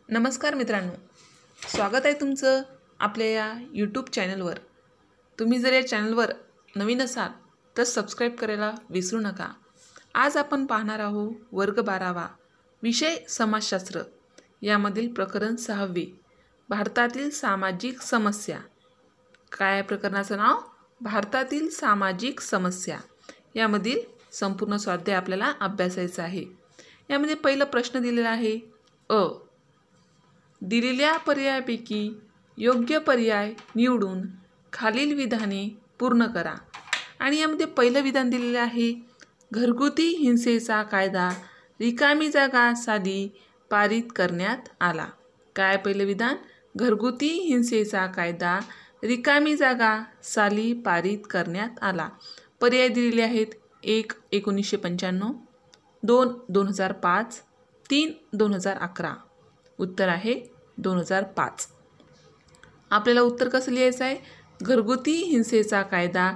नमस्कार मित्रांनो, स्वागत आहे तुमचं आपल्या या यूट्यूब चॅनलवर। तुम्ही जर या चॅनलवर नवीन असाल तर सबस्क्राईब करायला विसरू नका। आज आपण पाहणार आहोत वर्ग 12वा विषय समाजशास्त्र यामधील प्रकरण 6वे भारतातील सामाजिक समस्या। काय प्रकरणाचं नाव? भारतातील सामाजिक समस्या। यामधील संपूर्ण स्वाध्याय आपल्याला अभ्यासायचा आहे। यामध्ये पहिला प्रश्न दिलेला आहे अ, दिलेल्या पर्यायापैकी योग्य पर्याय निवडून खालील विधाने पूर्ण करा। आणि यामध्ये पहिलं विधान दिलेलं आहे घरगुती हिंसेचा कायदा रिकामी जागा साली पारित करण्यात आला। काय पहिलं विधान? घरगुती हिंसेचा कायदा रिकामी जागा साली पारित करण्यात आला। पर्याय दिलेले आहेत 1 1995, 2 2005, 3 2011। उत्तर आहे 2005। आपल्याला उत्तर कसं लिहायचं आहे? घरगुती हिंसेचा कायदा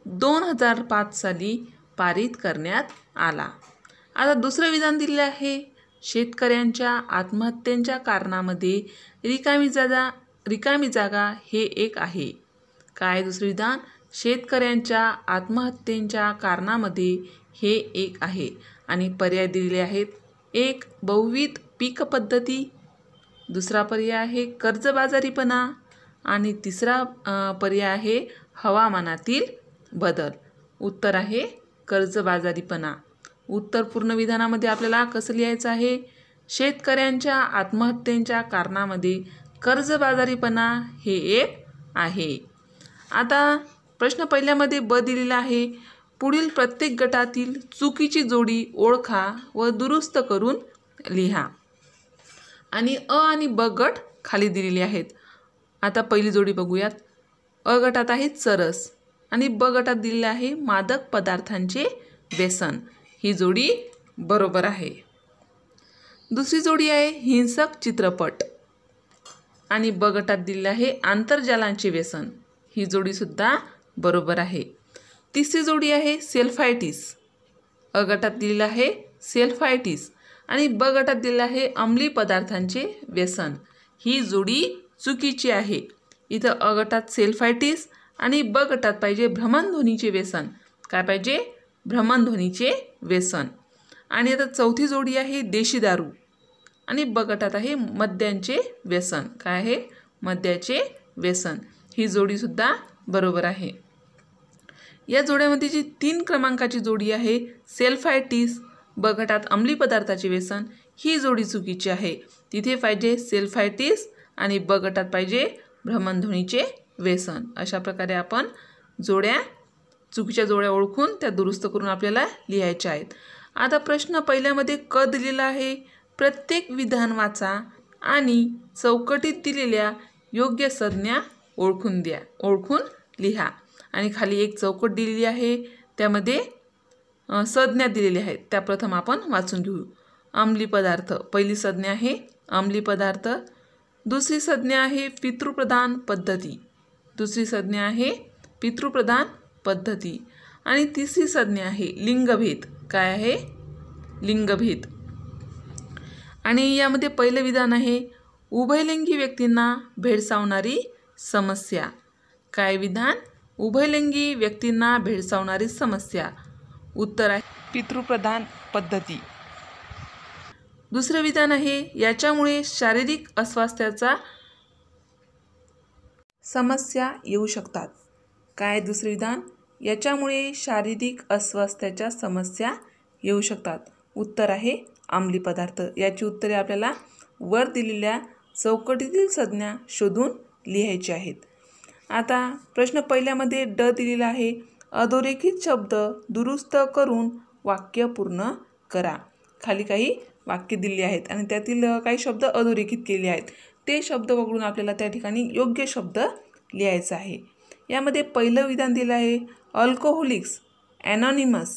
2005 साली पारित करण्यात आला। आता दुसरं विधान दिलेलं आहे शेतकऱ्यांच्या आत्महत्येच्या कारणामध्ये रिकामी जागा हे एक आहे। काय दुसरं विधान? शेतकऱ्यांच्या आत्महत्येच्या कारणामध्ये हे एक आहे। आणि पर्याय दिलेले आहेत 1 बहुविध पीक पद्धती, दुसरा पर्याय आहे कर्जबाजारीपणा आणि तिसरा पर्याय आहे हवामानातील बदल। उत्तर आहे कर्जबाजारीपणा। उत्तर पूर्ण विधानामध्ये आपल्याला कसं लिहायचं आहे? शेतकऱ्यांच्या आत्महत्येच्या कारणामध्ये कर्जबाजारीपणा हे एक आहे। आता प्रश्न पहिल्यामध्ये ब दिलेला आहे पुढील प्रत्येक गटातील चुकीची जोडी ओळखा व दुरुस्त करून लिहा। आणि अ आणि ब गट खाली दिलेले आहेत। आता पहिली जोडी बघूयात। अ गटात आहे चरस आणि ब गटात दिलेले आहे मादक पदार्थांचे व्यसन। ही जोडी बरोबर आहे। दुसरी जोडी आहे हिंसक चित्रपट आणि ब गटात दिलेले आहे आंतरजालांचे व्यसन। ही जोडी सुद्धा बरोबर आहे। तिसरी जोडी आहे सेल्फायटिस। अ गटात दिलेला आहे सेल्फायटिस आणि ब गटात दिलेला आहे अंमली पदार्थांचे व्यसन। ही जोडी चुकीची आहे। इथं अ गटात सेल्फायटिस आणि ब गटात पाहिजे भ्रमणध्वनीचे व्यसन। काय पाहिजे? भ्रमणध्वनीचे व्यसन। आणि आता चौथी जोडी आहे देशी दारू आणि ब गटात आहे मद्यांचे व्यसन। काय आहे? मद्याचे व्यसन। ही जोडीसुद्धा बरोबर आहे। या जोड्यामध्ये जी 3 क्रमांकाची जोडी आहे सेल्फायटिस, ब गटात अंमली पदार्थाचे व्यसन, ही जोडी चुकीची आहे। तिथे पाहिजे सेल्फायटिस आणि ब गटात पाहिजे भ्रमणध्वनीचे व्यसन। अशा प्रकारे आपण चुकीच्या जोड्या ओळखून त्या दुरुस्त करून आपल्याला लिहायच्या आहेत। आता प्रश्न पहिल्यामध्ये क दिलेला आहे प्रत्येक विधान वाचा आणि चौकटीत दिलेल्या योग्य संज्ञा ओळखून लिहा। आणि खाली एक चौकट दिलेली आहे त्यामध्ये संज्ञा दिलेल्या आहेत त्या प्रथम आपण वाचून घेऊ। अंमली पदार्थ, पहिली संज्ञा आहे अंमली पदार्थ, दुसरी संज्ञा आहे पितृप्रधान पद्धती, दुसरी संज्ञा आहे पितृप्रधान पद्धती आणि तिसरी संज्ञा आहे लिंगभेद। काय आहे? लिंगभेद। आणि यामध्ये पहिलं विधान आहे उभयलिंगी व्यक्तींना भेडसावणारी समस्या। काय विधान? उभयलिंगी व्यक्तींना भेडसावणारी समस्या। उत्तर आहे पितृप्रधान पद्धती। दुसरं विधान आहे याच्यामुळे शारीरिक अस्वास्थ्याचा समस्या येऊ शकतात। काय दुसरं विधान? याच्यामुळे शारीरिक अस्वास्थ्याच्या समस्या येऊ शकतात। उत्तर आहे अंमली पदार्थ। याची उत्तरे आपल्याला वर दिलेल्या चौकटीतील संज्ञा शोधून लिहायची आहेत। आता प्रश्न पहिल्यामध्ये ड दिलेला आहे अधोरेखित शब्द दुरुस्त करून वाक्य पूर्ण करा। खाली काही वाक्य दिलेली आहेत आणि त्यातील काही शब्द अधोरेखित केलेले आहेत। ते शब्द वगळून आपल्याला त्या ठिकाणी योग्य शब्द लिहायचा आहे। यामध्ये पहिलं विधान दिलं आहे अल्कोहोलिक्स ॲनॉनिमस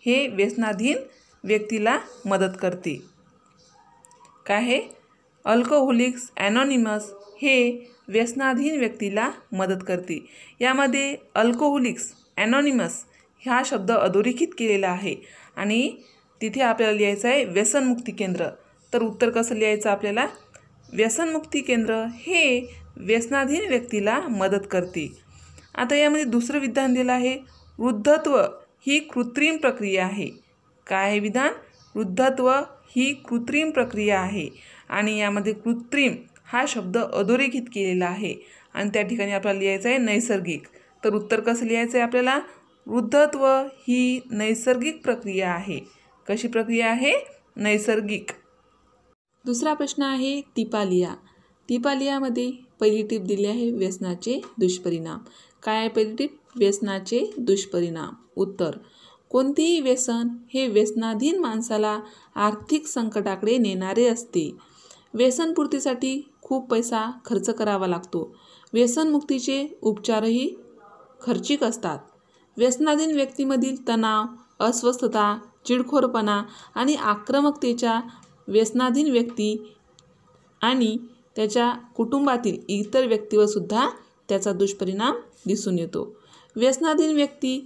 हे व्यसनाधीन व्यक्तीला मदत करते। काय आहे? अल्कोहोलिक्स ॲनॉनिमस हे व्यसनाधीन व्यक्तीला मदत करते। यामध्ये अल्कोहोलिक्स ॲनॉनिमस हा शब्द अधोरेखित केलेला आहे आणि तिथे आपल्याला लिहायचं आहे व्यसनमुक्ती केंद्र। तर उत्तर कसं लिहायचं आपल्याला? व्यसनमुक्ती केंद्र हे व्यसनाधीन व्यक्तीला मदत करते. आता यामध्ये दुसरं विधान दिलं आहे, वृद्धत्व ही कृत्रिम प्रक्रिया आहे. काय आहे विधान? वृद्धत्व ही कृत्रिम प्रक्रिया आहे. आणि यामध्ये कृत्रिम हा शब्द अधोरेखित केलेला आहे आणि त्या ठिकाणी आपल्याला लिहायचं आहे नैसर्गिक. तर उत्तर कसं लिहायचं आहे आपल्याला? वृद्धत्व ही नैसर्गिक प्रक्रिया आहे. कशी प्रक्रिया आहे? नैसर्गिक. दुसरा प्रश्न आहे टिपा लिहा. टिपा लिहामध्ये पहिली टीप दिली आहे व्यसनाचे दुष्परिणाम. काय आहे पहिली टीप? व्यसनाचे दुष्परिणाम. उत्तर, कोणतेही व्यसन हे व्यसनाधीन माणसाला आर्थिक संकटाकडे नेणारे असते. व्यसनपूर्तीसाठी खूप पैसा खर्च करावा लागतो. व्यसनमुक्तीचे उपचारही खर्चिक असतात. व्यसनाधीन व्यक्तीमधील तणाव, अस्वस्थता, चिडखोरपणा आणि आक्रमकतेच्या व्यसनाधीन व्यक्ती आणि त्याच्या कुटुंबातील इतर व्यक्तीवर सुद्धा त्याचा दुष्परिणाम दिसून येतो. व्यसनाधीन व्यक्ती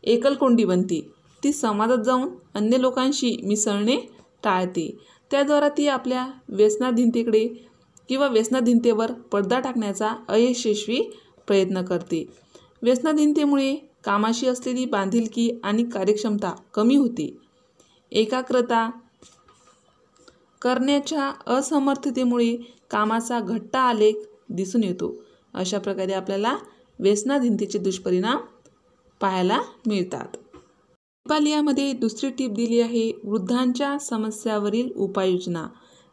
एकलकोंडी बनते. ती समाजात जाऊन अन्य लोकांशी मिसळणे टाळते. त्याद्वारे ती आपल्या व्यसनाधीनतेकडे किंवा व्यसनाधीनतेवर पडदा टाकण्याचा अयशस्वी प्रयत्न करते. व्यसनाधीनतेमुळे कामाशी असलेली बांधिलकी आणि कार्यक्षमता कमी होते. एकाग्रता करण्याच्या असमर्थतेमुळे कामाचा घट्ट आलेख दिसून येतो. अशा प्रकारे आपल्याला व्यसनाधीनतेचे दुष्परिणाम पाहायला मिळतात. टिपा लिहामध्ये दुसरी टीप दिली आहे, वृद्धांच्या समस्यावरील उपाययोजना.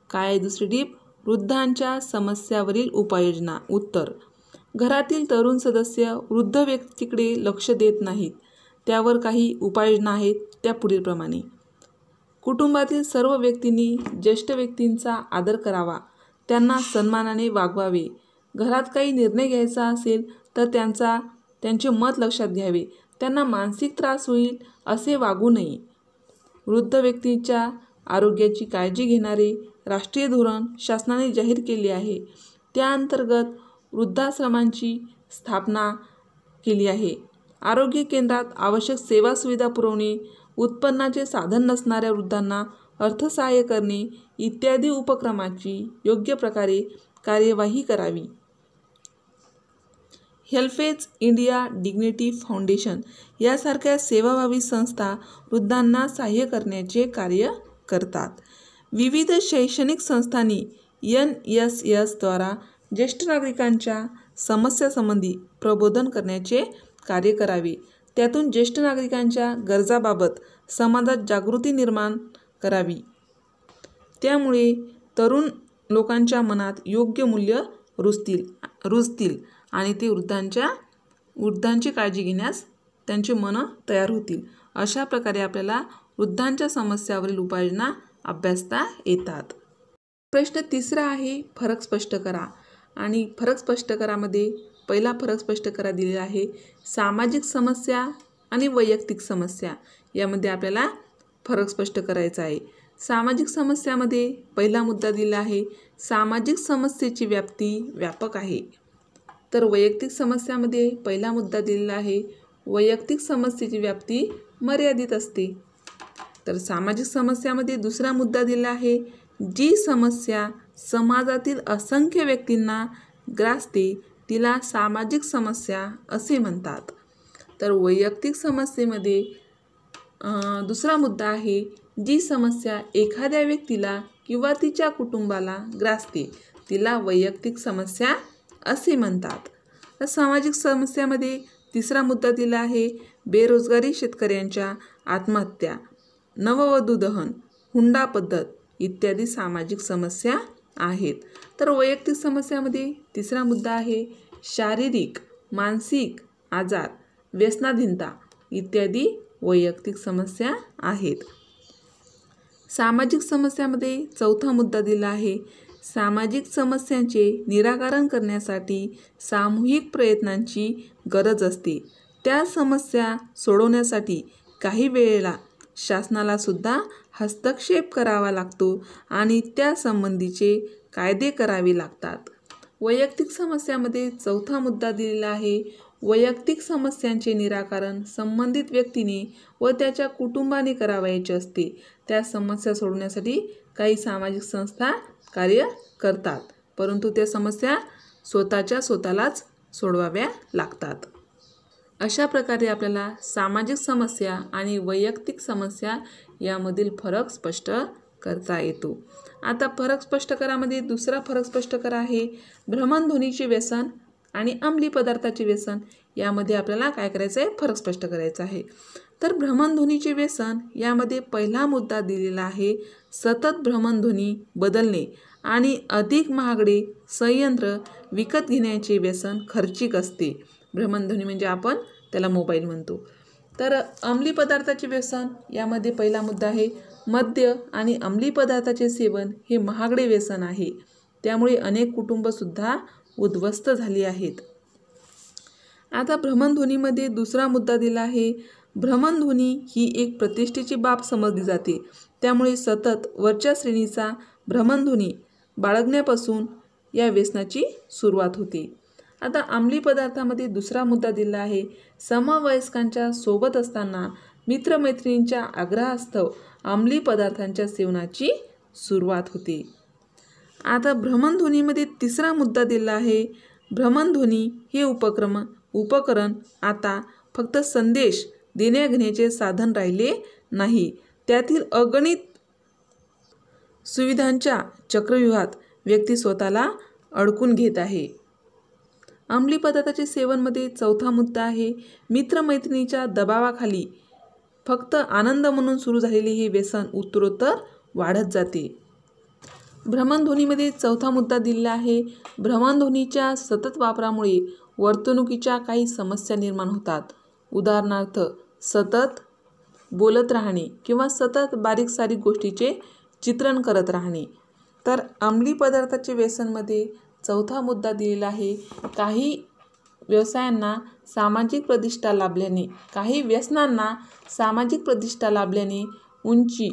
काय आहे दुसरी टीप? वृद्धांच्या समस्यावरील उपाययोजना. उत्तर, घरातील तरुण सदस्य वृद्ध व्यक्तीकडे लक्ष देत नाहीत. त्यावर काही उपाययोजना आहेत. त्या पुढीलप्रमाणे: कुटुंबातील सर्व व्यक्तींनी ज्येष्ठ व्यक्तींचा आदर करावा. त्यांना सन्मानाने वागवावे. घरात काही निर्णय घ्यायचा असेल तर त्यांचे मत लक्षात घ्यावे. त्यांना मानसिक त्रास होईल असे वागू नये. वृद्ध व्यक्तींच्या आरोग्याची काळजी घेणारे राष्ट्रीय धोरण शासनाने जाहीर केले आहे. त्या अंतर्गत वृद्धाश्रमांची स्थापना केली आहे. आरोग्य केंद्रात आवश्यक सेवा सुविधा पुरवणे, उत्पन्नाचे साधन नसणाऱ्या वृद्धांना अर्थसहाय्य करणे इत्यादी उपक्रमांची योग्य प्रकारे कार्यवाही करावी. हेल्पेज इंडिया, डिग्निटी फाउंडेशन यासारख्या सेवाभावी संस्था वृद्धांना सहाय्य करण्याचे कार्य करतात. विविध शैक्षणिक संस्थांनी NSS द्वारा ज्येष्ठ नागरिकांच्या समस्यासंबंधी प्रबोधन करण्याचे कार्य करावे. त्यातून ज्येष्ठ नागरिकांच्या गरजाबाबत समाजात जागृती निर्माण करावी. त्यामुळे तरुण लोकांच्या मनात योग्य मूल्य रुजतील आणि ते वृद्धांची काळजी घेण्यास त्यांचे मनं तयार होतील. अशा प्रकारे आपल्याला वृद्धांच्या समस्यावरील उपाययोजना अभ्यासता येतात. प्रश्न तिसरा आहे, फरक स्पष्ट करा. आणि फरक स्पष्ट करामध्ये पहिला फरक स्पष्ट करा दिलेला आहे, सामाजिक समस्या आणि वैयक्तिक समस्या. यामध्ये आपल्याला फरक स्पष्ट करायचा आहे. सामाजिक समस्यामध्ये पहिला मुद्दा दिला आहे, सामाजिक समस्येची व्याप्ती व्यापक आहे. तर वैयक्तिक समस्यामध्ये पहिला मुद्दा दिलेला आहे, वैयक्तिक समस्येची व्याप्ती मर्यादित असते. तर सामाजिक समस्यामध्ये दुसरा मुद्दा दिला आहे, जी समस्या समाजातील असंख्य व्यक्तींना ग्रासते तिला सामाजिक समस्या असे म्हणतात. तर वैयक्तिक समस्येमध्ये दुसरा मुद्दा आहे, जी समस्या एखाद्या व्यक्तीला किंवा तिच्या कुटुंबाला ग्रासते तिला वैयक्तिक समस्या असे म्हणतात. तर सामाजिक समस्यामध्ये तिसरा मुद्दा दिला आहे, बेरोजगारी, शेतकऱ्यांच्या आत्महत्या, नववधू दहन, हुंडा पद्धत इत्यादी सामाजिक समस्या आहेत. तर वैयक्तिक समस्यामध्ये तिसरा मुद्दा आहे, शारीरिक, मानसिक आजार, व्यसनाधीनता इत्यादी वैयक्तिक समस्या आहेत. सामाजिक समस्यामध्ये चौथा मुद्दा दिला आहे, सामाजिक समस्यांचे निराकरण करण्यासाठी सामूहिक प्रयत्नांची गरज असते. त्या समस्या सोडवण्यासाठी काही वेळेला शासनाला सुद्धा हस्तक्षेप करावा लागतो आणि त्यासंबंधीचे कायदे करावे लागतात. वैयक्तिक समस्यामध्ये चौथा मुद्दा दिलेला आहे, वैयक्तिक समस्यांचे निराकरण संबंधित व्यक्तीने व त्याच्या कुटुंबाने करावयाचे असते. त्या समस्या सोडवण्यासाठी काही सामाजिक संस्था कार्य करतात, परंतु त्या समस्या स्वतःलाच सोडवाव्या लागतात. अशा प्रकारे आपल्याला सामाजिक समस्या आणि वैयक्तिक समस्या यामधील फरक स्पष्ट करता येतो. आता फरक स्पष्ट करामध्ये दुसरा फरक स्पष्ट करा आहे भ्रमणध्वनीचे व्यसन आणि अंमली पदार्थाचे व्यसन. यामध्ये आपल्याला काय करायचं आहे, फरक स्पष्ट करायचा आहे. तर भ्रमणध्वनीचे व्यसन यामध्ये पहिला मुद्दा दिलेला आहे सतत भ्रमणध्वनी बदलणे आणि अधिक महागडे संयंत्र विकत घेण्याचे व्यसन खर्चिक असते. भ्रमणध्वनी म्हणजे आपण त्याला मोबाईल म्हणतो. तर अंमली पदार्थाचे व्यसन यामध्ये पहिला मुद्दा आहे मद्य आणि अंमली पदार्थाचे सेवन हे महागडे व्यसन आहे. त्यामुळे अनेक कुटुंबसुद्धा उद्ध्वस्त झाली आहेत. आता भ्रमणध्वनीमध्ये दुसरा मुद्दा दिला आहे भ्रमणध्वनी ही एक प्रतिष्ठेची बाब समजली जाते. त्यामुळे सतत वरच्या श्रेणीचा भ्रमणध्वनी बाळगण्यापासून या व्यसनाची सुरुवात होते. आता अंमली पदार्थामध्ये दुसरा मुद्दा दिला आहे समवयस्कांच्या सोबत असताना मित्रमैत्रिणींच्या आग्रहास्तव अंमली पदार्थांच्या सेवनाची सुरुवात होते. आता भ्रमणध्वनीमध्ये तिसरा मुद्दा दिला आहे भ्रमणध्वनी हे उपकरण आता फक्त संदेश देण्याघेण्याचे साधन राहिले नाही. त्यातील अगणित सुविधांच्या चक्रव्यूहात व्यक्ती स्वतःला अडकून घेत आहे. अंमली पदार्थाचे सेवनमध्ये चौथा मुद्दा आहे मित्रमैत्रिणीच्या दबावाखाली फक्त आनंद म्हणून सुरू झालेले हे व्यसन उत्तरोत्तर वाढत जाते. भ्रमणध्वनीमध्ये चौथा मुद्दा दिलेला आहे भ्रमणध्वनीच्या सतत वापरामुळे वर्तणुकीच्या काही समस्या निर्माण होतात. उदाहरणार्थ सतत बोलत राहणे किंवा सतत बारीक सारीक गोष्टीचे चित्रण करत राहणे. तर अंमली पदार्थाचे व्यसनमध्ये चौथा मुद्दा दिलेला आहे काही व्यवसायांना सामाजिक प्रतिष्ठा लाभल्याने काही व्यसनांना सामाजिक प्रतिष्ठा लाभल्याने उंची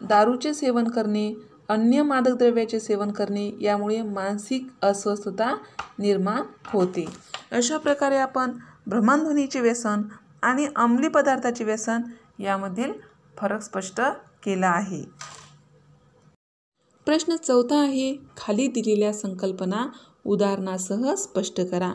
दारूचे सेवन करणे अन्य मादक द्रव्याचे सेवन करणे यामुळे मानसिक अस्वस्थता निर्माण होते. अशा प्रकारे आपण भ्रमणध्वनीचे व्यसन आणि अंमली पदार्थाचे व्यसन यामधील फरक स्पष्ट केला आहे. प्रश्न चौथा आहे खाली दिलेल्या संकल्पना उदाहरणासह स्पष्ट करा.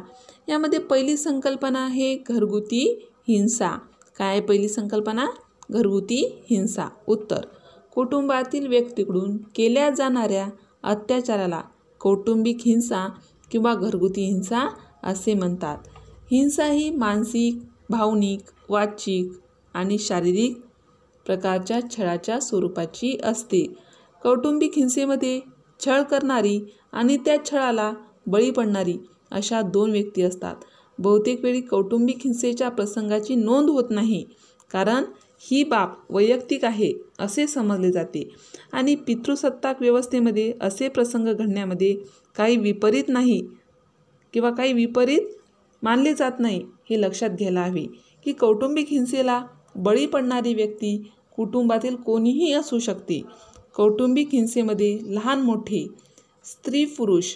यामध्ये पहिली संकल्पना आहे घरगुती हिंसा. काय पहिली संकल्पना? घरगुती हिंसा. उत्तर कुटुंबातील व्यक्तीकडून केल्या जाणाऱ्या अत्याचाराला कौटुंबिक हिंसा किंवा घरगुती हिंसा असे म्हणतात. हिंसा ही मानसिक, भावनिक, वाचिक आणि शारीरिक प्रकारच्या छळाच्या स्वरूपाची असते. कौटुंबिक हिंसेमध्ये छळ करणारी आणि त्या छळाला बळी पडणारी अशा दोन व्यक्ती असतात. बहुतेक वेळी कौटुंबिक हिंसेच्या प्रसंगाची नोंद होत नाही कारण ही बाब वैयक्तिक आहे असे समजले जाते आणि पितृसत्ताक व्यवस्थेमध्ये असे प्रसंग घडण्यामध्ये काही विपरीत नाही किंवा काही विपरीत मानले जात नाही. हे लक्षात घ्यायला हवे की कौटुंबिक हिंसेला बळी पडणारी व्यक्ती कुटुंबातील कोणीही असू शकते. कौटुंबिक हिंसेमध्ये लहान मोठे, स्त्री पुरुष,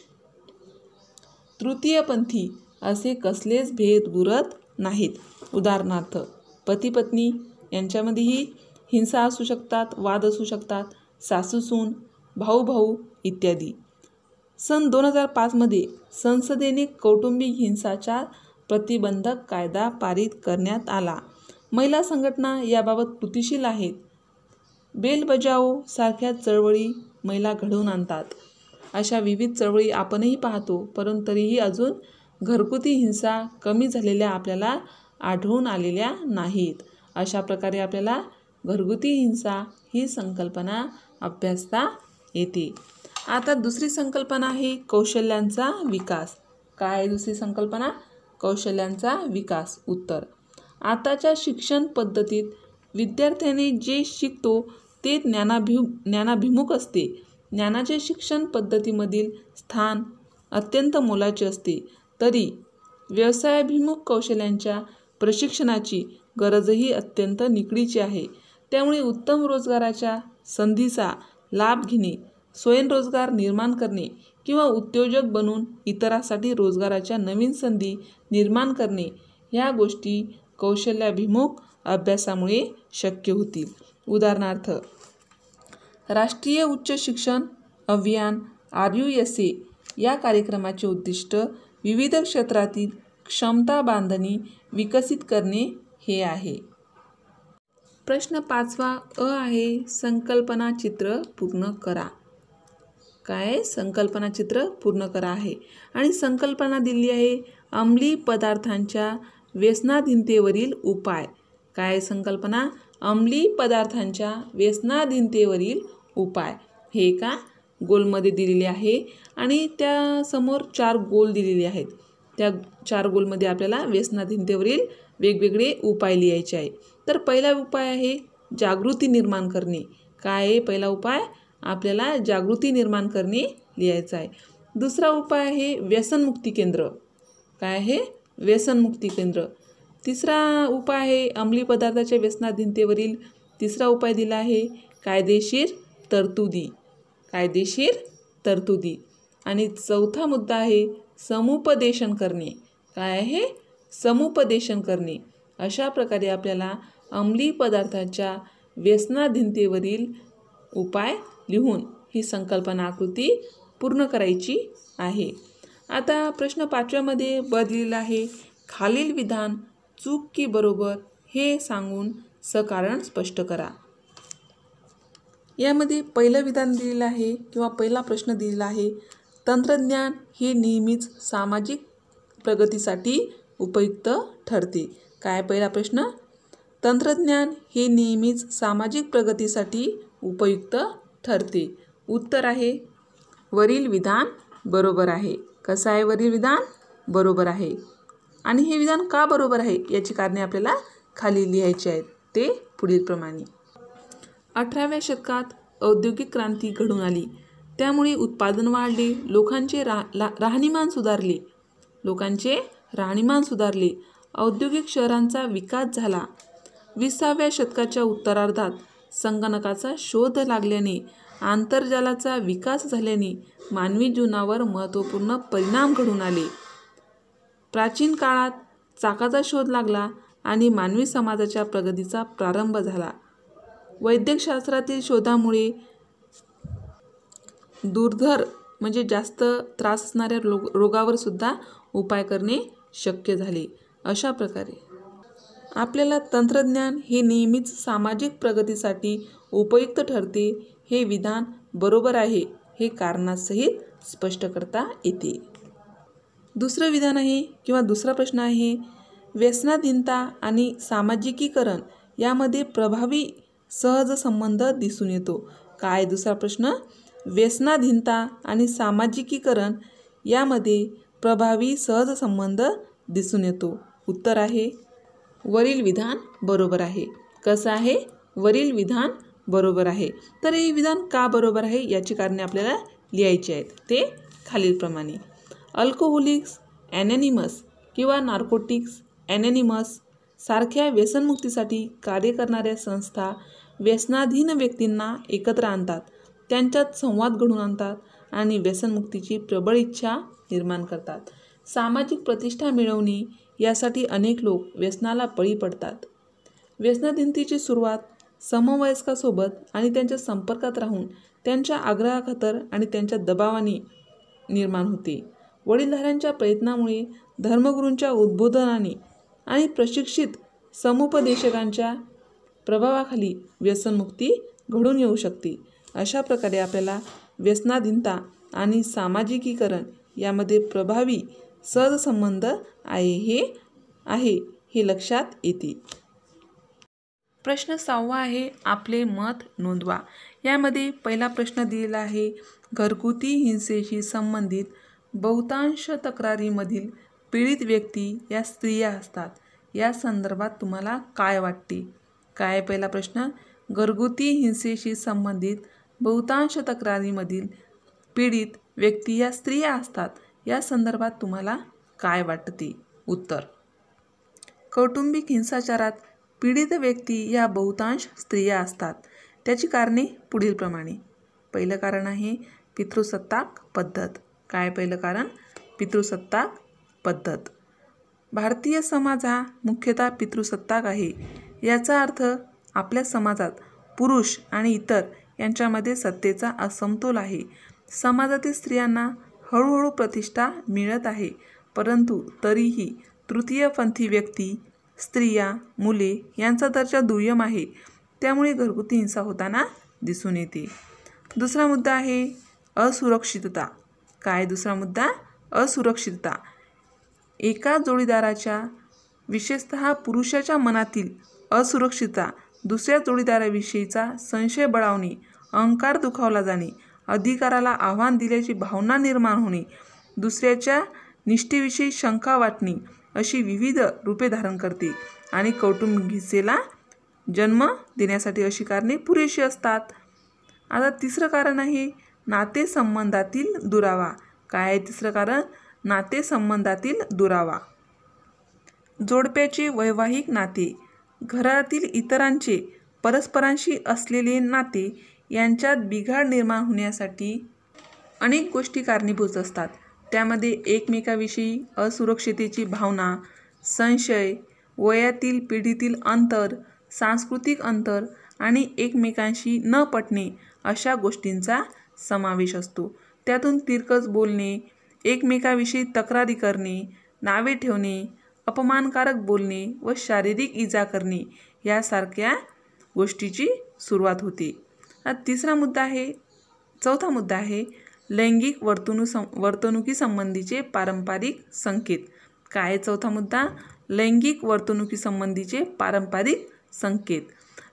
तृतीयपंथी असे कसलेच भेद उरत नाहीत. उदाहरणार्थ पती पत्नी यांच्यामध्येही हिंसा असू शकतात, वाद असू शकतात, सासू सून, भाऊ भाऊ इत्यादी. सन 2005 संसदेने कौटुंबिक हिंसाचार प्रतिबंधक कायदा पारित करण्यात आला. महिला संघटना याबाबत कृतिशील आहेत. बेल बजाओ सारख्या चळवळी महिला घडवून आणतात. अशा विविध चळवळी आपणही पाहतो, परंतु तरीही अजून घरगुती हिंसा कमी झालेल्या आपल्याला आढळून आलेल्या नाहीत. अशा प्रकारे आपल्याला घरगुती हिंसा ही संकल्पना अभ्यासता येते. आता दुसरी संकल्पना आहे कौशल्यांचा विकास. काय दुसरी संकल्पना? कौशल्यांचा विकास. उत्तर आताच्या शिक्षण पद्धतीत विद्यार्थ्याने जे शिकतो ते ज्ञानाभिमुख असते. ज्ञानाचे शिक्षण पद्धतीमधील स्थान अत्यंत मोलाचे असते. तरी व्यवसायाभिमुख कौशल्यांच्या प्रशिक्षणाची गरजही अत्यंत निकडीची आहे. त्यामुळे उत्तम रोजगाराच्या संधीचा लाभ घेणे, स्वयंरोजगार निर्माण करणे किंवा उद्योजक बनून इतरांसाठी रोजगाराच्या नवीन संधी निर्माण करणे ह्या गोष्टी कौशल्याभिमुख अभ्यासामुळे शक्य होतील. उदाहरणार्थ राष्ट्रीय उच्च शिक्षण अभियान RUSA या कार्यक्रमाचे उद्दिष्ट विविध क्षेत्रातील क्षमता बांधणी विकसित करणे हे आहे. प्रश्न 5वा अ आहे संकल्पना चित्र पूर्ण करा. काय संकल्पना चित्र पूर्ण करा आहे आणि संकल्पना दिली आहे अंमली पदार्थांच्या व्यसनाधीनतेवरील उपाय. काय संकल्पना? अंमली पदार्थांच्या व्यसनाधीनतेवरील उपाय. हे का गोलमध्ये दिलेले आहे आणि त्या समोर 4 गोल दिलेले आहेत. त्या 4 गोलमध्ये आपल्याला व्यसनाधीनतेवरील वेगवेगळे उपाय लिहायचे आहे. तर पहिला उपाय आहे जागृती निर्माण करणे. काय आहे पहिला उपाय? आपल्याला जागृती निर्माण करणे लिहायचं आहे. दुसरा उपाय आहे व्यसनमुक्ती केंद्र. काय आहे? व्यसनमुक्ती केंद्र. तिसरा उपाय आहे अंमली पदार्थाच्या व्यसनाधीनतेवरील तिसरा उपाय दिला आहे कायदेशीर तरतुदी. कायदेशीर तरतुदी. आणि चौथा मुद्दा आहे समुपदेशन करणे. काय आहे? समुपदेशन करणे. अशा प्रकारे आपल्याला अंमली पदार्थाच्या व्यसनाधीनतेवरील उपाय लिहून ही संकल्पना आकृती पूर्ण करायची आहे. आता प्रश्न 5व्यामध्ये दिलेला आहे खालील विधान चूक की बरोबर हे सांगून सकारण स्पष्ट करा. यामध्ये पहिलं विधान दिलेलं आहे किंवा पहिला प्रश्न दिलेला आहे तंत्रज्ञान हे नेहमीच सामाजिक प्रगतीसाठी उपयुक्त ठरते. काय पहिला प्रश्न? तंत्रज्ञान हे नेहमीच सामाजिक प्रगतीसाठी उपयुक्त ठरते. उत्तर आहे वरील विधान बरोबर आहे. कसं आहे वरील विधान? बरोबर आहे. आणि हे विधान का बरोबर आहे याची कारणे आपल्याला खाली लिहायची आहेत. ते पुढीलप्रमाणे. 18व्या शतकात औद्योगिक क्रांती घडून आली. त्यामुळे उत्पादन वाढले, लोकांचे राहणीमान सुधारले. लोकांचे राहणीमान सुधारले. औद्योगिक शहरांचा विकास झाला. 20व्या शतकाच्या उत्तरार्धात संगणकाचा शोध लागल्याने, आंतरजालाचा विकास झाल्याने मानवी जीवनावर महत्त्वपूर्ण परिणाम घडून आले. प्राचीन काळात चाकाचा शोध लागला आणि मानवी समाजाच्या प्रगतीचा प्रारंभ झाला. वैद्यकशास्त्रातील शोधामुळे दुर्धर म्हणजे जास्त त्रास असणाऱ्या रोगावर सुद्धा उपाय करणे शक्य झाले. अशा प्रकारे आपल्याला तंत्रज्ञान हे नेहमीच सामाजिक प्रगतीसाठी उपयुक्त ठरते हे विधान बरोबर आहे हे कारणासहित स्पष्ट करता येते. दुसरं विधान आहे किंवा दुसरा प्रश्न आहे व्यसनाधीनता आणि सामाजिकीकरण यामध्ये प्रभावी सहज संबंध दिसून येतो. काय दुसरा प्रश्न? व्यसनाधीनता आणि सामाजिकीकरण यामध्ये प्रभावी सहज संबंध दिसून येतो. उत्तर आहे वरील विधान बरोबर आहे. कसं आहे? वरील विधान बरोबर आहे. तर हे विधान का बरोबर आहे याची कारणे आपल्याला लिहायची आहेत. ते खालीलप्रमाणे. अल्कोहोलिक्स ॲनॉनिमस किंवा नार्कोटिक्स ॲनॉनिमस सारख्या व्यसनमुक्तीसाठी कार्य करणाऱ्या संस्था व्यसनाधीन व्यक्तींना एकत्र आणतात, त्यांच्यात संवाद घडवून आणतात आणि व्यसनमुक्तीची प्रबळ इच्छा निर्माण करतात. सामाजिक प्रतिष्ठा मिळवणे यासाठी अनेक लोक व्यसनाला बळी पडतात. व्यसनाधीनतेची सुरुवात समवयस्कासोबत आणि त्यांच्या संपर्कात राहून त्यांच्या आग्रहाखातर आणि त्यांच्या दबावाने निर्माण होते. वडीलधाऱ्यांच्या प्रयत्नामुळे, धर्मगुरूंच्या उद्बोधनाने आणि प्रशिक्षित समुपदेशकांच्या प्रभावाखाली व्यसनमुक्ती घडून येऊ शकते. अशा प्रकारे आपल्याला व्यसनाधीनता आणि सामाजिकीकरण यामध्ये प्रभावी सहसंबंध आहे हे लक्षात येते. प्रश्न 6वा आहे आपले मत नोंदवा. यामध्ये पहिला प्रश्न दिलेला आहे घरगुती हिंसेशी संबंधित बहुतांश तक्रारीमधील पीडित व्यक्ती या स्त्रिया असतात. या संदर्भात तुम्हाला काय वाटते? काय पहिला प्रश्न? घरगुती हिंसेशी संबंधित बहुतांश तक्रारीमधील पीडित व्यक्ती या स्त्रिया असतात. या संदर्भात तुम्हाला काय वाटते? उत्तर कौटुंबिक हिंसाचारात पीडित व्यक्ती या बहुतांश स्त्रिया असतात. त्याची कारणे पुढीलप्रमाणे. पहिलं कारण आहे पितृसत्ताक पद्धत. काय पहिलं कारण? पितृसत्ताक पद्धत. भारतीय समाज हा मुख्यतः पितृसत्ताक आहे. याचा अर्थ आपल्या समाजात पुरुष आणि इतर यांच्यामध्ये सत्तेचा असमतोल आहे. समाजातील स्त्रियांना हळूहळू प्रतिष्ठा मिळत आहे, परंतु तरीही तृतीयपंथी व्यक्ती, स्त्रिया, मुले यांचा दर्जा दुय्यम आहे. त्यामुळे घरगुती हिंसा होताना दिसून येते. दुसरा मुद्दा आहे असुरक्षितता. काय दुसरा मुद्दा? असुरक्षितता. एका जोडीदाराच्या, विशेषतः पुरुषाच्या मनातील असुरक्षितता, दुसऱ्या जोडीदाराविषयीचा संशय बळावणे, अहंकार दुखावला जाणे, अधिकाराला आव्हान दिल्याची भावना निर्माण होणे, दुसऱ्याच्या निष्ठेविषयी शंका वाटणे अशी विविध रूपे धारण करते आणि कौटुंबिक हिंसेला जन्म देण्यासाठी अशी कारणे पुरेशी असतात. आता तिसरं कारण आहे नातेसंबंधातील दुरावा. काय आहे तिसरं कारण? नातेसंबंधातील दुरावा. जोडप्याचे वैवाहिक नाते, घरातील इतरांचे परस्परांशी असलेले नाते यांच्यात बिघाड निर्माण होण्यासाठी अनेक गोष्टी कारणीभूत असतात. त्यामध्ये एकमेकाविषयी असुरक्षिततेची भावना, संशय, वयातील पिढीतील अंतर, सांस्कृतिक अंतर आणि एकमेकांशी न पटणे अशा गोष्टींचा समावेश असतो. त्यातून तिरकस बोलणे, एकमेकाविषयी तक्रारी करणे, नावे ठेवणे, अपमानकारक बोलणे व शारीरिक इजा करणे यासारख्या गोष्टीची सुरुवात होते. चौथा मुद्दा आहे लैंगिक वर्तणुकीसंबंधीचे पारंपरिक संकेत. काय चौथा मुद्दा? लैंगिक वर्तणुकीसंबंधीचे पारंपरिक संकेत.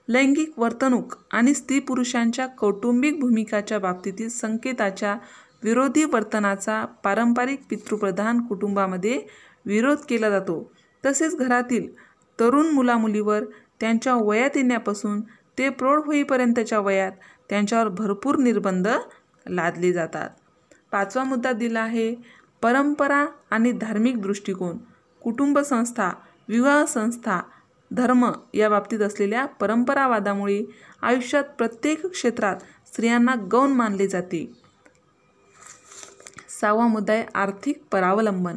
लैंगिक वर्तणूक आणि स्त्री पुरुषांच्या कौटुंबिक भूमिकाच्या बाबतीतील संकेताच्या विरोधी वर्तनाचा पारंपरिक पितृप्रधान कुटुंबामध्ये विरोध केला जातो. तसेच घरातील तरुण मुलामुलीवर त्यांच्या वयात येण्यापासून ते प्रौढ होईपर्यंतच्या वयात त्यांच्यावर भरपूर निर्बंध लादले जातात. पाचवा मुद्दा दिला आहे परंपरा आणि धार्मिक दृष्टिकोन. कुटुंब संस्था, विवाह संस्था, धर्म या बाबतीत असलेल्या परंपरावादामुळे आयुष्यात प्रत्येक क्षेत्रात स्त्रियांना गौण मानले जाते. सहावा मुद्दा आहे आर्थिक परावलंबन.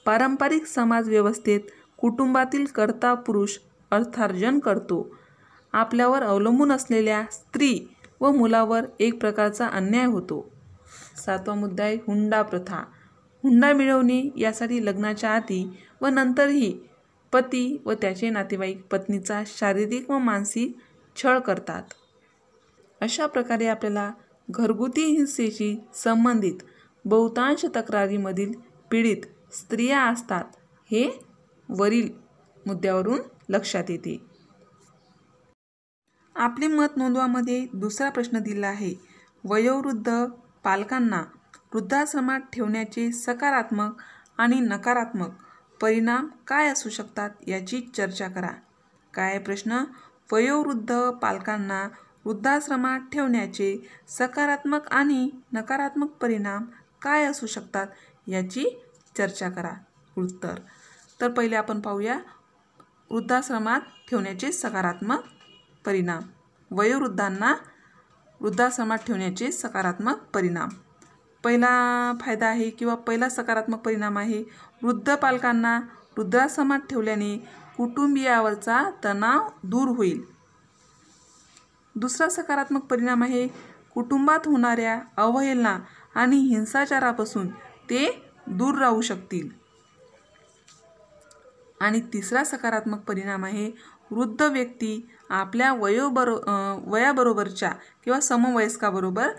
पारंपरिक समाज व्यवस्थेत कुटुंबातील कर्ता पुरुष अर्थार्जन करतो. आपल्यावर अवलंबून असलेल्या स्त्री व मुलावर एक प्रकारचा अन्याय होतो. सातवा मुद्दा आहे हुंडा प्रथा. हुंडा मिळवणे यासाठी लग्नाच्या आधी व नंतरही पती व त्याचे नातेवाईक पत्नीचा शारीरिक व मानसिक छळ करतात. अशा प्रकारे आपल्याला घरगुती हिंसेशी संबंधित बहुतांश तक्रारीमधील पीडित स्त्रिया असतात हे वरील मुद्द्यावरून लक्षात येते. आपले मत नोंदवामध्ये दुसरा प्रश्न दिला आहे वयोवृद्ध पालकांना वृद्धाश्रमात ठेवण्याचे सकारात्मक आणि नकारात्मक परिणाम काय असू शकतात याची चर्चा करा. काय प्रश्न? वयोवृद्ध पालकांना वृद्धाश्रमात ठेवण्याचे सकारात्मक आणि नकारात्मक परिणाम काय असू शकतात याची चर्चा करा. उत्तर. तर पहिले आपण पाहूया वृद्धाश्रमात ठेवण्याचे सकारात्मक परिणाम. वयोवृद्धांना वृद्धाश्रमात ठेवण्याचे सकारात्मक परिणाम. पहिला फायदा आहे किंवा पहिला सकारात्मक परिणाम आहे वृद्ध पालकांना वृद्धाश्रमात ठेवल्याने कुटुंबियावरचा तणाव दूर होईल. दुसरा सकारात्मक परिणाम आहे कुटुंबात होणाऱ्या अवहेलना आणि हिंसाचारापासून ते दूर राहू शकतील. आणि तिसरा सकारात्मक परिणाम आहे वृद्ध व्यक्ती आपल्या वयाबरोबरच्या किंवा समवयस्काबरोबर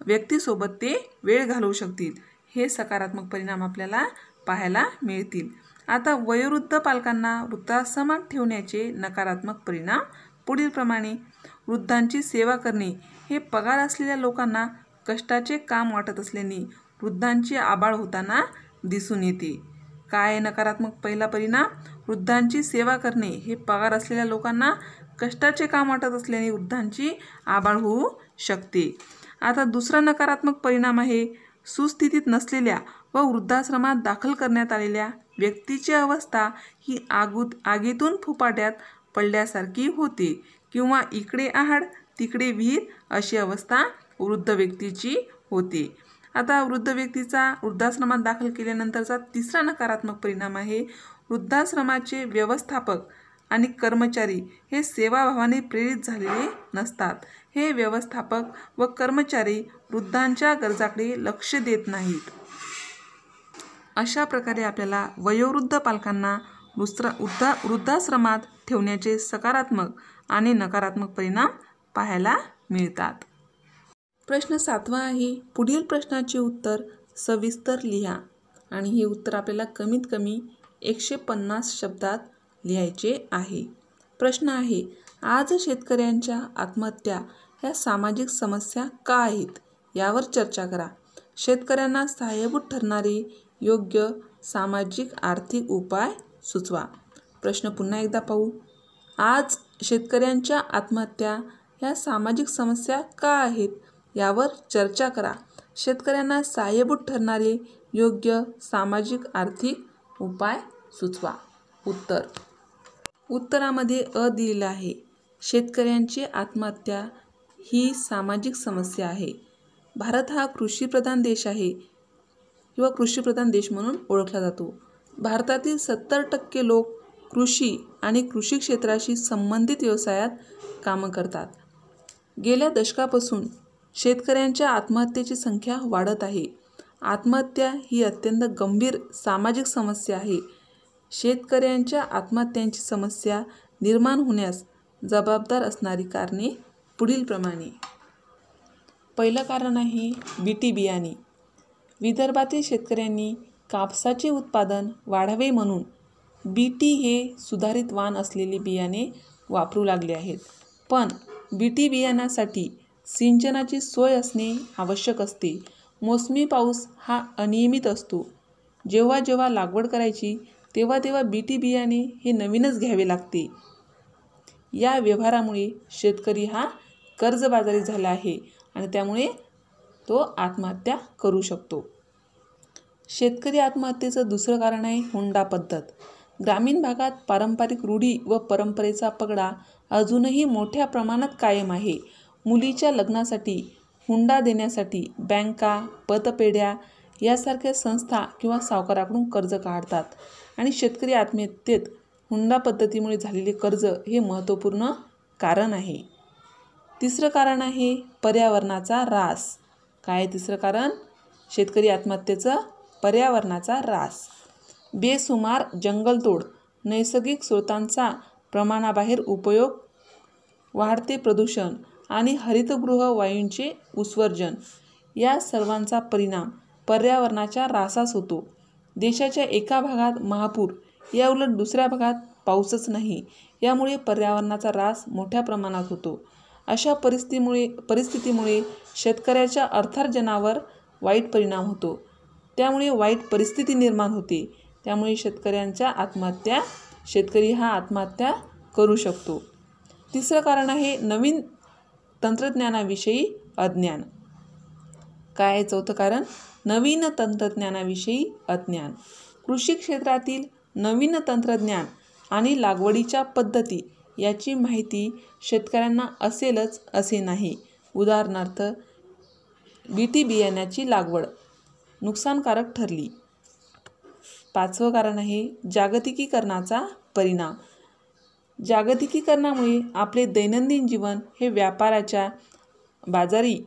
व्यक्तीसोबत ते वेळ घालवू शकतील. हे सकारात्मक परिणाम आपल्याला पाहायला मिळतील. आता वयोवृद्ध पालकांना वृद्धाश्रमात ठेवण्याचे नकारात्मक परिणाम पुढीलप्रमाणे. वृद्धांची सेवा करणे हे पगार असलेल्या लोकांना कष्टाचे काम वाटत असल्याने वृद्धांची आबाळ होताना दिसून येते. काय नकारात्मक पहिला परिणाम? वृद्धांची सेवा करणे हे पगार असलेल्या लोकांना कष्टाचे काम वाटत असल्याने वृद्धांची आबाळ होऊ शकते. आता दुसरा नकारात्मक परिणाम आहे सुस्थितीत नसलेल्या व वृद्धाश्रमात दाखल करण्यात आलेल्या व्यक्तीची अवस्था ही आगीतून फुफाट्यात पडल्यासारखी होते किंवा इकडे आहाड तिकडे विहीर अशी अवस्था वृद्ध व्यक्तीची होते. आता वृद्ध व्यक्तीचा वृद्धाश्रमात दाखल केल्यानंतरचा तिसरा नकारात्मक परिणाम आहे वृद्धाश्रमाचे व्यवस्थापक आणि कर्मचारी हे सेवाभावाने प्रेरित झालेले नसतात. हे व्यवस्थापक व कर्मचारी वृद्धांच्या गरजाकडे लक्ष देत नाहीत. अशा प्रकारे आपल्याला वयोवृद्ध पालकांना वृद्धाश्रमात ठेवण्याचे सकारात्मक आणि नकारात्मक परिणाम पाहायला मिळतात. प्रश्न 7वा आहे, पुढील प्रश्नाचे उत्तर सविस्तर लिहा. आणि हे उत्तर आपल्याला कमीत कमी 150 शब्दात लिहायचे आहे. प्रश्न आहे, आज शेतकऱ्यांच्या आत्महत्या ह्या सामाजिक समस्या का आहेत यावर चर्चा करा. शेतकऱ्यांना सहाय्यभूत ठरणारे योग्य सामाजिक आर्थिक उपाय सुचवा. प्रश्न पुन्हा एकदा पाहू. आज शेतकऱ्यांच्या आत्महत्या ह्या सामाजिक समस्या का आहेत यावर चर्चा करा. शेतकऱ्यांना सहाय्यभूत ठरणारे योग्य सामाजिक आर्थिक उपाय सुचवा. उत्तरामध्ये अ दिलेलं आहे. शेतकऱ्यांची आत्महत्या ही सामाजिक समस्या आहे. भारत हा कृषीप्रधान देश आहे किंवा कृषीप्रधान देश म्हणून ओळखला जातो. भारतातील 70% लोक कृषी आणि कृषी क्षेत्राशी संबंधित व्यवसायात कामं करतात. गेल्या दशकापासून शेतकऱ्यांच्या आत्महत्येची संख्या वाढत आहे. आत्महत्या ही अत्यंत गंभीर सामाजिक समस्या आहे. शेतकऱ्यांच्या आत्महत्यांची समस्या निर्माण होण्यास जबाबदार असणारी कारणे पुढीलप्रमाणे. पहिलं कारण आहे बीटी बियाणे. विदर्भातील शेतकऱ्यांनी कापसाचे उत्पादन वाढावे म्हणून बीटी हे सुधारित वाण असलेले बियाणे वापरू लागले आहेत. पण बीटी बियाण्यासाठी सिंचनाची सोय असणे आवश्यक असते. मोसमी पाऊस हा अनियमित असतो. जेव्हा जेव्हा लागवड करायची तेव्हा तेव्हा बीटी बियाणे हे नवीनच घ्यावे लागते. या व्यवहारामुळे शेतकरी हा कर्जबाजारी झाला आहे आणि त्यामुळे तो आत्महत्या करू शकतो. शेतकरी आत्महत्येचं दुसरं कारण आहे हुंडा पद्धत. ग्रामीण भागात पारंपरिक रूढी व परंपरेचा पगडा अजूनही मोठ्या प्रमाणात कायम आहे. मुलीच्या लग्नासाठी हुंडा देण्यासाठी बँका, पतपेढ्या यासारख्या संस्था किंवा सावकाराकडून कर्ज काढतात आणि शेतकरी आत्महत्येत हुंडा पद्धतीमुळे झालेले कर्ज हे महत्त्वपूर्ण कारण आहे. तिसरं कारण आहे पर्यावरणाचा ऱ्हास. काय तिसरं कारण? शेतकरी आत्महत्येचं पर्यावरणाचा ऱ्हास. बेसुमार जंगलतोड, नैसर्गिक स्रोतांचा प्रमाणाबाहेर उपयोग, वाढते प्रदूषण आणि हरितगृह वायूंचे उत्सर्जन या सर्वांचा परिणाम पर्यावरणाच्या ऱ्हासास होतो. देशाच्या एका भागात महापूर, या उलट दुसऱ्या भागात पाऊसच नाही. यामुळे पर्यावरणाचा ऱ्हास मोठ्या प्रमाणात होतो. अशा परिस्थितीमुळे शेतकऱ्याच्या अर्थार्जनावर वाईट परिणाम होतो. त्यामुळे वाईट परिस्थिती निर्माण होते. त्यामुळे शेतकरी हा आत्महत्या करू शकतो. तिसरं कारण आहे नवीन तंत्रज्ञानाविषयी अज्ञान. काय चौथं कारण? नवीन तंत्रज्ञानाविषयी अज्ञान. कृषी क्षेत्रातील नवीन तंत्रज्ञान आणि लागवडीच्या पद्धती याची माहिती शेतकऱ्यांना असेलच असे नाही. उदाहरणार्थ बीटी बियाण्याची लागवड नुकसानकारक ठरली. पाचवं कारण आहे जागतिकीकरणाचा परिणाम. जागतिकीकरणामुळे आपले दैनंदिन जीवन हे व्यापाराच्या बाजारीकरणात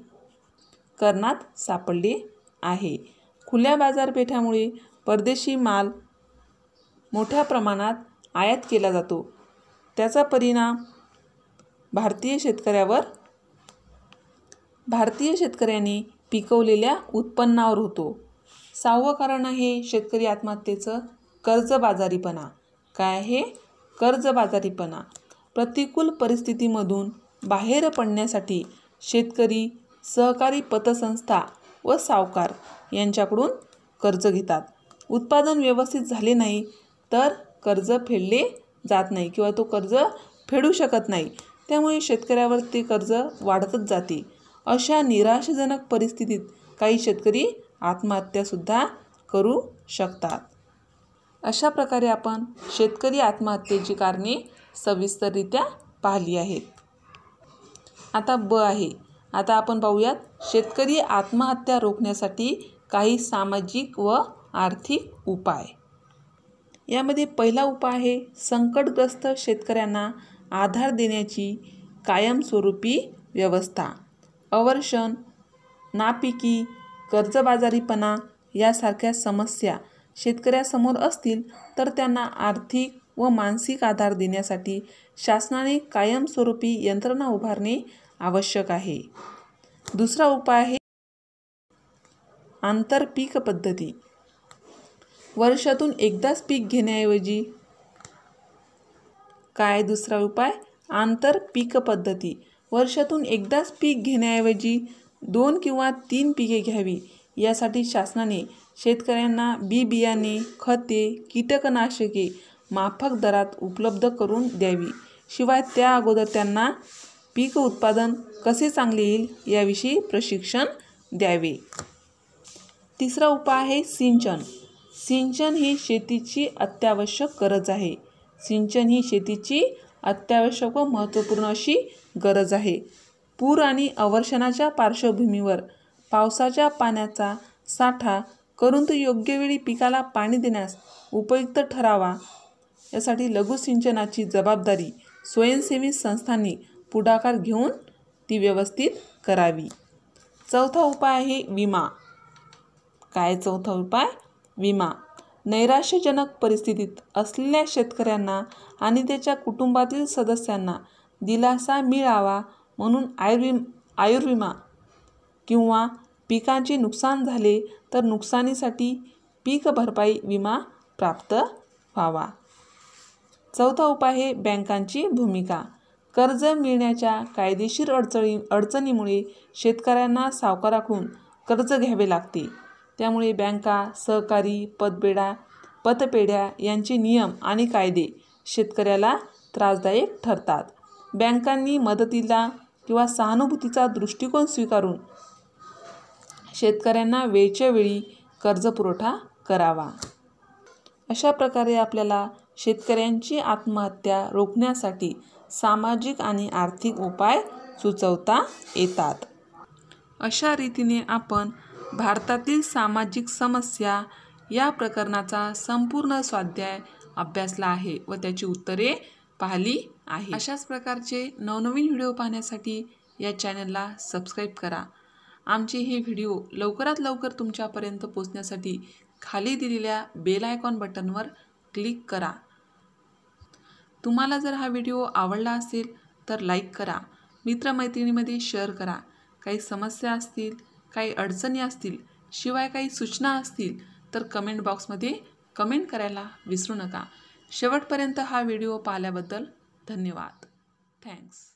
सापडले आहे. खुल्या बाजारपेठांमुळे परदेशी माल मोठ्या प्रमाणात आयात केला जातो. त्याचा परिणाम भारतीय शेतकऱ्यांनी पिकवलेल्या उत्पन्नावर होतो. 6वं कारण आहे शेतकरी आत्महत्येचं कर्जबाजारीपणा. काय आहे? कर्जबाजारीपणा. प्रतिकूल परिस्थितीमधून बाहेर पडण्यासाठी शेतकरी सहकारी पतसंस्था व सावकार यांच्याकडून कर्ज घेतात. उत्पादन व्यवस्थित झाले नाही तर कर्ज फेडले जात नाही किंवा तो कर्ज फेडू शकत नाही. त्यामुळे शेतकऱ्यावर ते कर्ज वाढतच जाते. अशा निराशाजनक परिस्थितीत काही शेतकरी आत्महत्यासुद्धा करू शकतात. अशा प्रकारे आपण शेतकरी आत्महत्येची कारणे सविस्तररित्या पाहिली आहेत. आता ब आहे. आता आपण पाहूयात शेतकरी आत्महत्या रोखण्यासाठी काही सामाजिक व आर्थिक उपाय. यामध्ये पहिला उपाय आहे संकटग्रस्त शेतकऱ्यांना आधार देण्याची कायमस्वरूपी व्यवस्था. अवर्षण, नापिकी, कर्जबाजारीपणा यासारख्या समस्या शेतकऱ्यासमोर असतील तर त्यांना आर्थिक व मानसिक आधार देण्यासाठी शासनाने कायमस्वरूपी यंत्रणा उभारणे आवश्यक आहे. दुसरा उपाय आहे आंतरपीक पद्धती. वर्षातून एकदाच पीक घेण्याऐवजी काय दुसरा उपाय आंतरपीक पद्धती. वर्षातून एकदाच पीक घेण्याऐवजी 2 किंवा 3 पिके घ्यावी. यासाठी शासनाने शेतकऱ्यांना बियाणे, खते, कीटकनाशके माफक दरात उपलब्ध करून द्यावी. शिवाय त्या अगोदर त्यांना पीक उत्पादन कसे चांगले येईल याविषयी प्रशिक्षण द्यावे. तिसरा उपाय आहे सिंचन. सिंचन ही शेतीची अत्यावश्यक गरज आहे. सिंचन ही शेतीची अत्यावश्यक व महत्त्वपूर्ण अशी गरज आहे. पूर आणि अवर्षणाच्या पार्श्वभूमीवर पावसाच्या पाण्याचा साठा करून तो योग्य वेळी पिकाला पाणी देण्यास उपयुक्त ठरावा यासाठी लघुसिंचनाची जबाबदारी स्वयंसेवी संस्थांनी पुढाकार घेऊन ती व्यवस्थित करावी. चौथा उपाय आहे विमा. काय चौथा उपाय विमा. नैराश्यजनक परिस्थितीत असलेल्या शेतकऱ्यांना आणि त्याच्या कुटुंबातील सदस्यांना दिलासा मिळावा म्हणून आयुर्विमा किंवा पिकांचे नुकसान झाले तर नुकसानीसाठी पीक भरपाई विमा प्राप्त व्हावा. चौथा उपाय आहे बँकांची भूमिका. कर्ज मिळण्याच्या कायदेशीर अडचणीमुळे शेतकऱ्यांना सावकाराकडून कर्ज घ्यावे लागते. त्यामुळे बँका, सहकारी पतपेढ्या यांचे नियम आणि कायदे शेतकऱ्याला त्रासदायक ठरतात. बँकांनी मदतीला किंवा सहानुभूतीचा दृष्टिकोन स्वीकारून शेतकऱ्यांना वेळच्या वेळी कर्जपुरवठा करावा. अशा प्रकारे आपल्याला शेतकऱ्यांची आत्महत्या रोखण्यासाठी सामाजिक आणि आर्थिक उपाय सुचवता येतात. अशा रीतीने आपण भारतातील सामाजिक समस्या या प्रकरणाचा संपूर्ण स्वाध्याय अभ्यासला आहे व त्याची उत्तरे पाहिली आहे. अशाच प्रकारचे नवनवीन व्हिडिओ पाहण्यासाठी या चॅनलला सबस्क्राईब करा. आमचे हे व्हिडिओ लवकरात लवकर तुमच्यापर्यंत पोहोचण्यासाठी खाली दिलेल्या बेल आयकॉन बटनवर क्लिक करा. तुम्हाला जर हा व्हिडिओ आवडला असेल तर लाईक करा, मित्रमैत्रिणींमध्ये शेअर करा. काही समस्या असतील, काही अडचणी असतील, शिवाय काही सूचना असतील तर कमेंट बॉक्समध्ये कमेंट करायला विसरू नका. शेवटपर्यंत हा व्हिडिओ पाहिल्याबद्दल धन्यवाद. थँक्स.